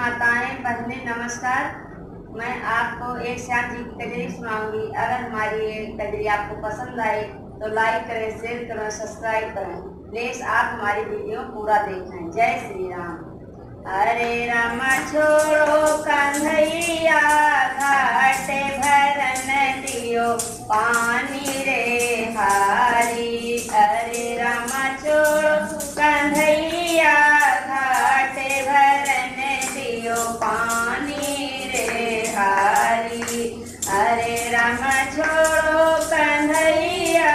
माताएं बहनें नमस्कार। मैं आपको एक श्याम जी की कजरी सुनाऊंगी। अगर हमारी ये कजरी आपको पसंद आए तो लाइक करें, शेयर करें, सब्सक्राइब करें। प्लीज आप हमारी वीडियो पूरा देखें। जय श्री राम। हरे राम छोड़ो कन्हैया, घाटे भरन दियो पानी रे हारी। हरे राम छोड़ो कन्हैया, घाटे भरन दियो पानी रे हारी। हरे राम छोड़ो कन्हैया,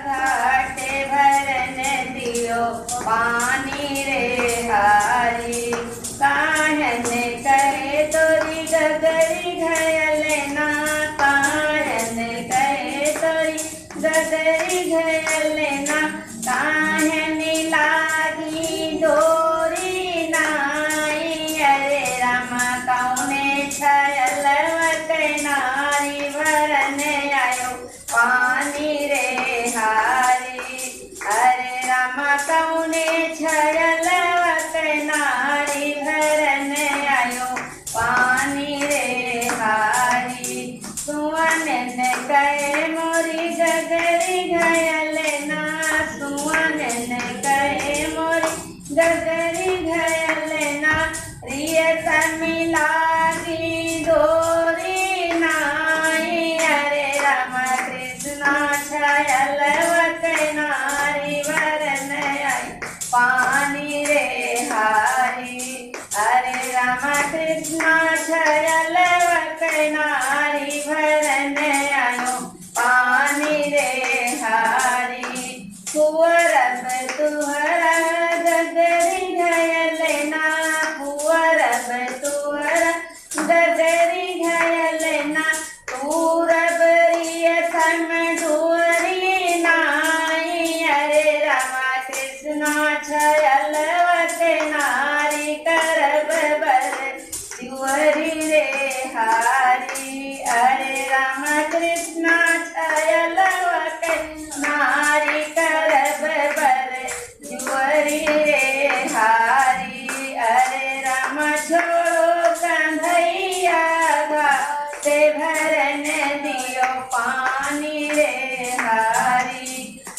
घाटे भरन दियो पानी रे हारी। काहन करे तोरी गगरी घयल ना, काहन करे तोरी गगरी घयल ना। काहन लागी डोरी नाई, अरे राम कौने छयल नारी भरन आयो पानी रे हारी। हरे राम कौने छयल नारी भरन आयो पानी रे हारी। सुवन कहे मोरी गगरी घयल ना, सुवन कहे मोरी गगरी घयल ना। रियत मिलागी डोरी नाई, अरे राम कृष्ण छयल नारी भरन आई पानी रे हारी। हरे राम कृष्ण छयल नारी भरन आयो पानी रे हारी। कुंवरब तुहरा गगरी घयल ना, कुंवरब तुहरा गगरी घयल ना। पूरब रियथम डोरी नाई, अरे राम कृष्ण छयल नारी करब बर शिवरी रे हारी। हरे राम कृष्ण छयल नारी करब बर शिवरी रे हारी। हरे राम छोड़ो कन्हैया, घाटे भरन दियो पानी रे हारी।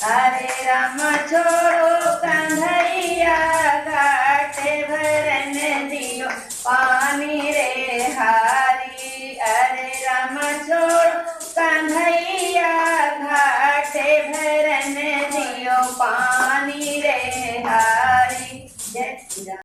हरे राम छोड़ो कन्हैया, घाटे भरन दियो पानी रे हारी। हरे राम छोड़ो कन्हैया, घाटे भरन दियो पानी रे हारी। जय श्री राम।